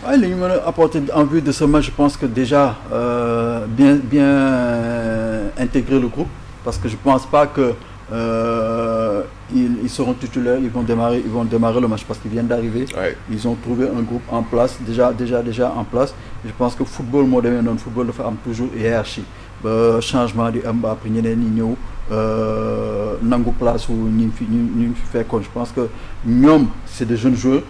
Ouais, li ñu mën a apporter en vue de ce match, je pense que déjà bien intégrer le groupe, parce que je pense pas que ils seront titulaires, ils vont démarrer le match parce qu'ils viennent d'arriver. Ouais. Ils ont trouvé un groupe en place, déjà en place. Je pense que football moo demee noonu, football dafa am toujours hiérarchie. Ba changement di am après ñeneen ñi ñëw nangu place wu ñu fi fekkoon. Je pense que ñoom c'est des jeunes joueurs.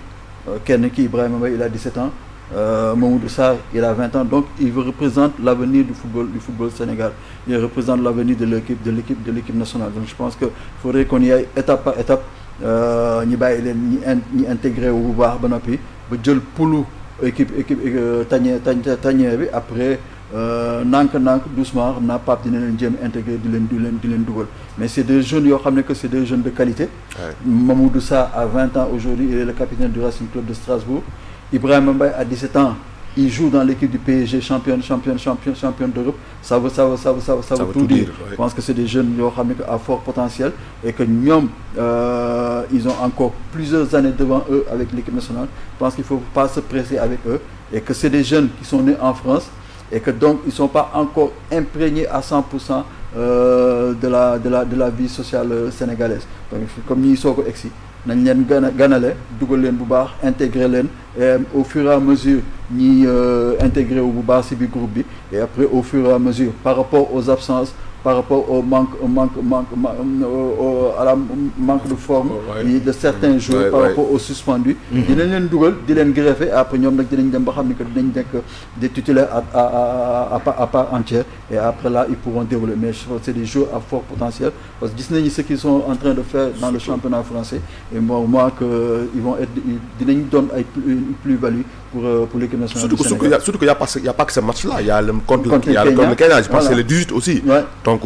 Kenn ki Ibrahima Mbaye il a 17 ans. Mamadou Sarr il a 20 ans, donc il représente l'avenir du football Sénégal. Il représente l'avenir de l'équipe nationale. Donc je pense que faudrait qu'on y aille étape par étape, ñi bàyyi leen ñi intégré wu bu baax ba noppi ba jël poulu équipe tanière bi après nank doucement xam naa Pape dina leen jéem intégré di leen dugal. Mais c'est des jeunes yoo xam ne que c'est des jeunes de qualité. Ouais. Mamadou Sarr a 20 ans aujourd'hui, il est le capitaine du Racing Club de Strasbourg. Ibrahima Mbaye à 17 ans, il joue dans l'équipe du PSG, championne d'Europe. Ça veut tout dire. Ouais. Je pense que c'est des jeunes à fort potentiel et que ñoom ils ont encore plusieurs années devant eux avec l'équipe nationale. Je pense qu'il ne faut pas se presser avec eux et que c'est des jeunes qui sont nés en France et que donc ils ne sont pas encore imprégnés à 100% de la vie sociale sénégalaise. Donc comme ñi soo ko egsi nañ leen ganale dugal leen bu baax intégrer leen et au fur et à mesure ñi intégrer wu bu baax ci biir groupe bi et après au fur et à mesure par rapport aux absences, par rapport au manque de forme de certains joueurs, par rapport aux suspendus, dinañ leen dugal di leen greffer après ñoom nag dinañ dem ba xam ni que dinañ nekk des titulaires à part entière et après là ils pourront dérouler. Mais c'est des joueurs à fort potentiel parce que gis nañu ce qu'ils sont en train de faire dans le championnat français et moi que ils vont être dinañ doon ay plus-value pour l'équipe nationale du Sénégal. Surtout qu'il y a pas que ce match-là, il y a le contre le Kenya, je pense que c'est le 18 aussi. Ouais. Donc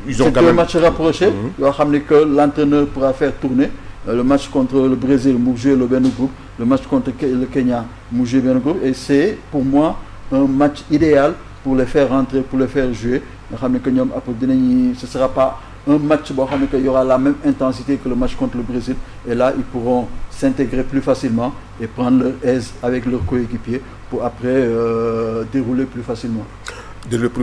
ils ont quand même deux matchs rapprochés. Yoo xam ne que l'entraîneur pourra faire tourner. Le match contre le Brésil mu jouer le benn groupe, le match contre le Kenya mu jouer benn groupe et c'est pour moi un match idéal pour les faire rentrer, pour les faire jouer. Nga xam ne que ñoom après dinañ ce sera pas un match boo xam ne que y aura la même intensité que le match contre le Brésil et là ils pourront s'intégrer plus facilement et prendre leur aise avec leurs coéquipiers pour après dérouler plus facilement.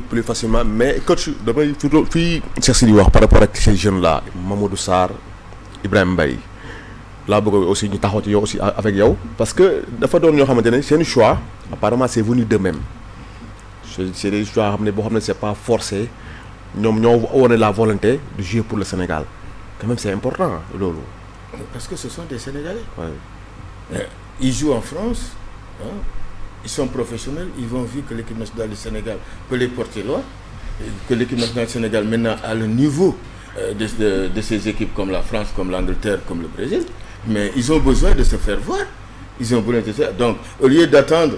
Plus facilement, mais coach damay fii Cheikh Sidi wax par rapport ak ces jeunes là Mamadou Sarr Ibrahima Mbaye laa bëgg aussi ñu taxaw ci yow aussi avec yow parce que dafa doon ñoo xamante ne seen choix apparemment c'est venu d'eux-mêmes c'est des choix xam ne boo xam ne c'est pas forcé ñoom ñoo wone la volonté de jouer pour le Sénégal quand même c'est important loolu. Parce que ce sont des Sénégalais. Ouais. Ils jouent en France. Ils sont professionnels, ils vont vu que l'équipe nationale du Sénégal peut les porter loin, que l'équipe nationale du Sénégal maintenant a le niveau de ces équipes comme la France, comme l'Angleterre, comme le Brésil, mais ils ont besoin de se faire voir. Ils ont besoin de se faire. Donc, au lieu d'attendre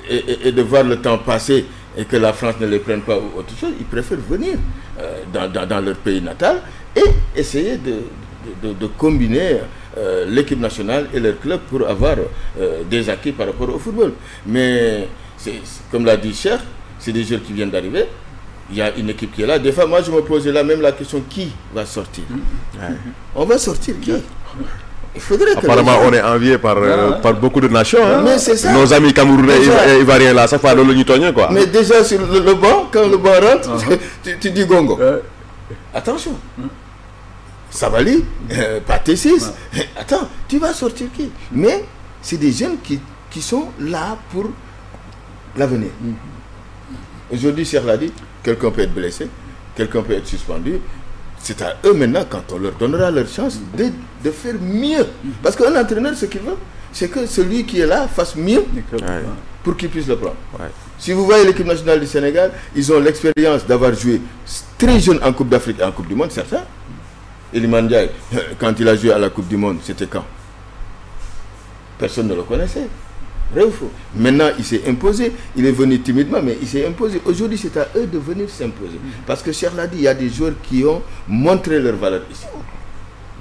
et de voir le temps passer et que la France ne les prenne pas ou autre chose, ils préfèrent venir dans leur pays natal et essayer de combiner l'équipe nationale et leur club pour avoir des acquis par rapport au football. Mais comme l'a dit Cheikh, c'est des joueurs qui viennent d'arriver. Il y a une équipe qui est là. Des fois, moi, je me posais là même la question, qui va sortir? On va sortir qui? Il faudrait que apparemment on est envié par beaucoup de nations. Mais c'est ça. Nos amis camerounais et ivoiriens là, ça fait le ñuy quoi. Mais déjà sur le banc, quand le banc rentre, tu dis gongo. Attention. Sabali, Pathé 6. Attends, tu vas sortir qui? Mais c'est des jeunes qui sont là pour l'avenir. Aujourd'hui, Cheikh l'a dit, quelqu'un peut être blessé, quelqu'un peut être suspendu. C'est à eux maintenant, quand on leur donnera leur chance, de faire mieux. Parce qu'un entraîneur, ce qu'il veut, c'est que celui qui est là fasse mieux pour qu'il puisse le prendre. Ouais. Si vous voyez l'équipe nationale du Sénégal, ils ont l'expérience d'avoir joué très jeune en Coupe d'Afrique et en Coupe du Monde, certains. Iliman Ndiaye, quand il a joué à la Coupe du Monde, c'était quand? Personne ne le connaissait. Vrai ou faux? Maintenant, il s'est imposé. Il est venu timidement, mais il s'est imposé. Aujourd'hui, c'est à eux de venir s'imposer. Parce que Cheikh l'a dit, il y a des joueurs qui ont montré leur valeur ici.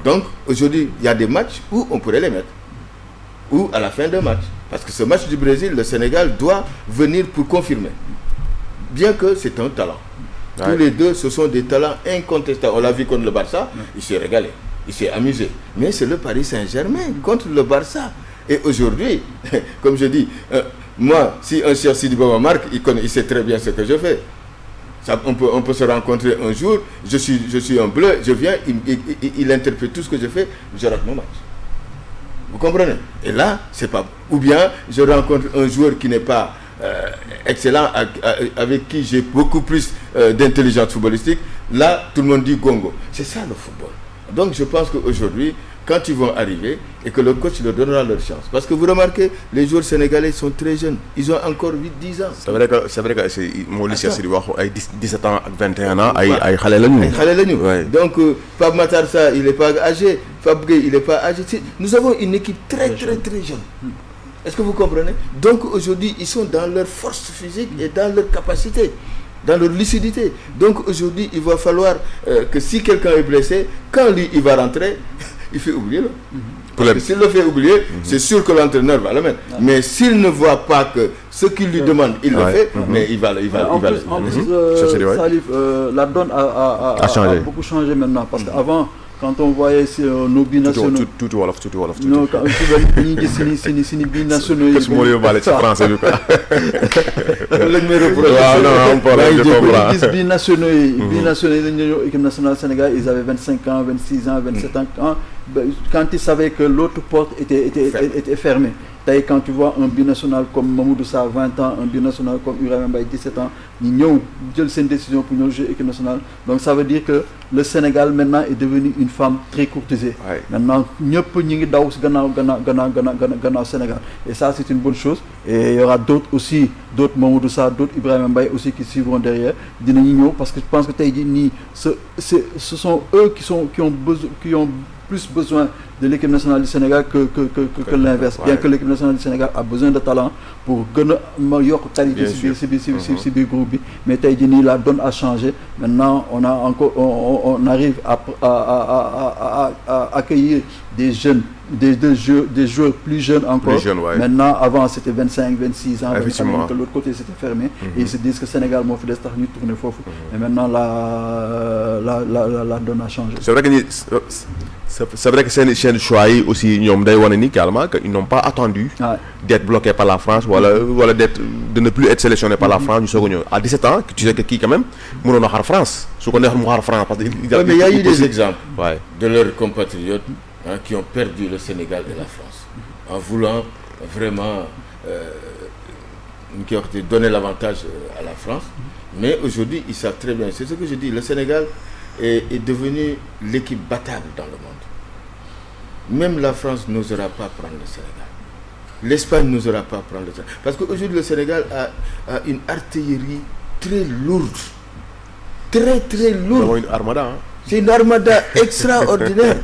Donc, aujourd'hui, il y a des matchs où on pourrait les mettre. Ou à la fin d'un match. Parce que ce match du Brésil, le Sénégal doit venir pour confirmer. Bien que c'est un talent. Tous les deux, ce sont des talents incontestables. On l'a vu contre le Barça, il s'est régalé, il s'est amusé. Mais c'est le Paris Saint-Germain contre le Barça. Et aujourd'hui, comme je dis, moi, si un Cheikh Sidi Baba marque, il sait très bien ce que je fais. Ça, on peut se rencontrer un jour, je suis un bleu, je viens, il interprète tout ce que je fais, je rate mon match. Vous comprenez? Et là, c'est pas... Ou bien, je rencontre un joueur qui n'est pas excellent, avec qui j'ai beaucoup plus d'intelligence footballistique. Là, tout le monde dit Gongo. C'est ça le football. Donc, je pense qu'aujourd'hui, quand ils vont arriver et que le coach leur donnera leur chance. Parce que vous remarquez, les joueurs sénégalais sont très jeunes. Ils ont encore 8-10 ans. C'est vrai que c'est mon lycée, c'est 17 ans, 21 ans, ay xalé lañu. Donc, Pape Matar Sarr, il n'est pas âgé. Pape Gueye, il n'est pas âgé. Nous avons une équipe très jeune. Est-ce que vous comprenez? Donc, aujourd'hui, ils sont dans leur force physique et dans leur capacité, dans leur lucidité. Donc, aujourd'hui, il va falloir que si quelqu'un est blessé, quand lui, il va rentrer, il fait oublier là. Parce que s'il le fait oublier, c'est sûr que l'entraîneur va le mettre. Mais s'il ne voit pas que ce qu'il lui demande, il le fait, mais il va. En plus, Salif, la donne a beaucoup changé maintenant. Parce qu'avant, quand on voyait nos binationaux. Tout wolof. Non, quand c'est binationaux. Qu'est-ce que moi, je vais parler français, Lucas? Binationaux, l'équipe nationale Sénégal, ils avaient 25 ans, 26 ans, 27 ans. Quand ils savaient que l'autre porte était fermée. D'ailleurs, quand tu vois un binational comme Mamoudou Sarr, 20 ans, un binational comme Ibrahima Mbaye, 17 ans, ils ont pris une décision pour nous jouer l'équipe nationale. Donc ça veut dire que le Sénégal maintenant est devenu une femme très courtisée. Ouais. Maintenant, nous sommes Sénégal. Et ça, c'est une bonne chose. Et il y aura d'autres aussi, d'autres Mamoudou Sarr, d'autres Ibrahima Mbaye aussi qui suivront derrière. Parce que je pense que ce sont eux qui ont plus besoin de l'équipe nationale du Sénégal que l'inverse. Bien que l'équipe nationale du Sénégal a besoin de talent pour gagner meilleure qualité sur le groupe. Mais la donne a changé. Maintenant, on arrive à accueillir des jeunes, des joueurs plus jeunes encore. Maintenant, avant c'était 25, 26 ans, que l'autre côté c'était fermé. Et ils se disent que le Sénégal m'a fait des stars, tourner fort. Et maintenant, la donne a changé. C'est vrai que c'est une chaîne choix aussi, ils n'ont pas attendu d'être bloqués par la France, de ne plus être sélectionnés par la France. À 17 ans, tu sais que qui quand même, nous sommes en France. Mais il y a eu des exemples de leurs compatriotes qui ont perdu le Sénégal et la France en voulant vraiment donner l'avantage à la France. Mais aujourd'hui, ils savent très bien, c'est ce que je dis, le Sénégal est devenu l'équipe battable dans le monde. Même la France n'osera pas prendre le Sénégal. L'Espagne n'osera pas prendre le Sénégal. Parce qu'aujourd'hui, le Sénégal a une artillerie très lourde. Très lourde. C'est une armada. C'est une armada extraordinaire.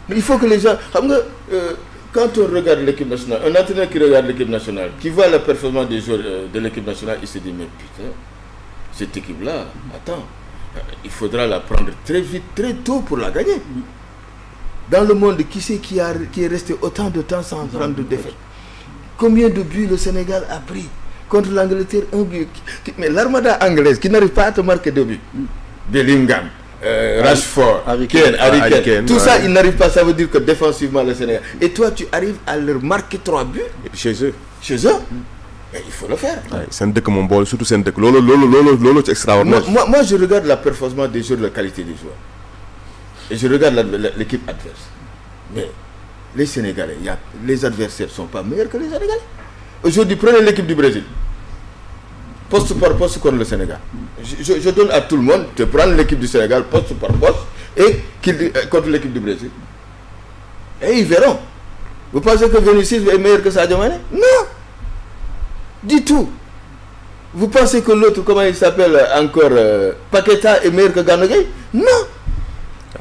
Il faut que les gens... Quand on regarde l'équipe nationale, un entraîneur qui regarde l'équipe nationale, qui voit la performance des joueurs de l'équipe nationale, il se dit, mais putain, cette équipe-là, attends, il faudra la prendre très vite, très tôt pour la gagner. Dans le monde, qui c'est qui est resté autant de temps sans prendre de défaite? Combien de buts le Sénégal a pris contre l'Angleterre? Un but. Mais l'armada anglaise qui n'arrive pas à te marquer de buts. Bellingham, Rashford, Harry Kane, tout ça, ils n'arrivent pas. Ça veut dire que défensivement, le Sénégal. Et toi, tu arrives à leur marquer 3 buts. Et puis chez eux. Mais il faut le faire. C'est un deck mon bol, surtout c'est un deck. Lolo, c'est extraordinaire. Moi, je regarde la performance des joueurs, la qualité des joueurs. Et je regarde l'équipe adverse. Mais les Sénégalais, les adversaires ne sont pas meilleurs que les Sénégalais. Aujourd'hui, prenez l'équipe du Brésil. Poste par poste contre le Sénégal. Je donne à tout le monde de prendre l'équipe du Sénégal poste par poste et contre l'équipe du Brésil. Et ils verront. Vous pensez que Vinicius est meilleur que Sadio Mané? Non. Du tout. Vous pensez que l'autre, comment il s'appelle encore, Paqueta est meilleur que Gana Gueye? Non.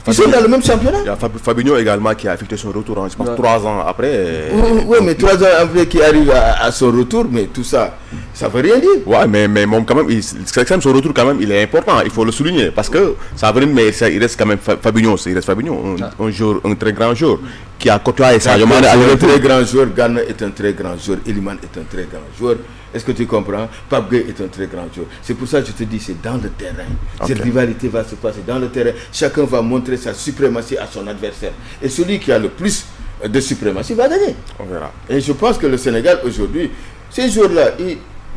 Ils sont dans le même championnat. Il y a Fabinho également qui a effectué son retour, je pense, 3 ans après. Oui, mais 3 ans après qui arrive à son retour, mais tout ça, ça ne veut rien dire. Oui, mais quand même, son retour quand même, il est important, il faut le souligner. Parce que ça veut dire, mais il reste quand même Fabinho, un très grand joueur qui a côtoyé Sadio Mané. Un très grand joueur, Gana est un très grand joueur, Iliman est un très grand joueur. Est-ce que tu comprends? Pape Gueye est un très grand joueur. C'est pour ça que je te dis, c'est dans le terrain. Cette rivalité va se passer dans le terrain. Chacun va montrer sa suprématie à son adversaire. Et celui qui a le plus de suprématie va gagner. On verra. Et je pense que le Sénégal aujourd'hui, ces joueurs-là,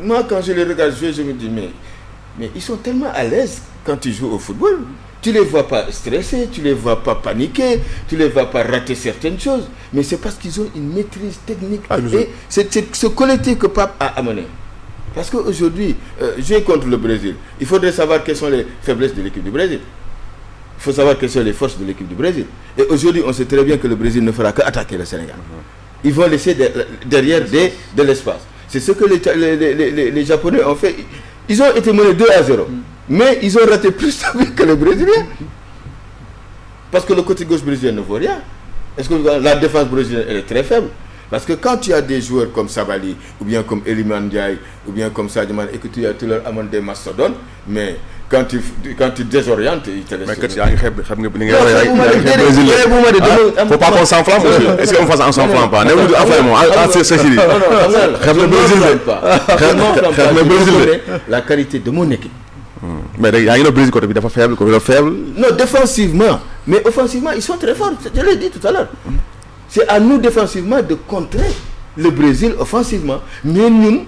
moi quand je les regarde jouer, je me dis mais ils sont tellement à l'aise quand ils jouent au football. Tu les vois pas stressés, tu les vois pas paniquer, tu les vois pas rater certaines choses. Mais c'est parce qu'ils ont une maîtrise technique. Et c'est ce collectif que Pape a amené. Parce qu'aujourd'hui, jouer contre le Brésil, il faudrait savoir quelles sont les faiblesses de l'équipe du Brésil. Il faut savoir quelles sont les forces de l'équipe du Brésil. Et aujourd'hui, on sait très bien que le Brésil ne fera qu'attaquer le Sénégal. Ils vont laisser derrière de l'espace. C'est ce que les Japonais ont fait. Ils ont été menés 2-0. Mais ils ont raté plus que les Brésiliens. Parce que le côté gauche brésilien ne vaut rien. Est-ce que la défense brésilienne elle est très faible? Parce que quand tu as des joueurs comme Sabali, ou bien comme Eliman Ndiaye, ou bien comme Sadio Mané, et que tu leur amènes des mastodontes, mais quand tu désorientes, ils te laissent. Mais quand tu as un faut pas qu'on s'enflamme aussi. Est-ce qu'on fasse un s'enflamme pas? La qualité de mon équipe. Mais il y a une Brésil côté faible, faible. Non, défensivement. Mais offensivement, ils sont très forts. Je l'ai dit tout à l'heure. C'est à nous défensivement de contrer le Brésil offensivement. Mais nous,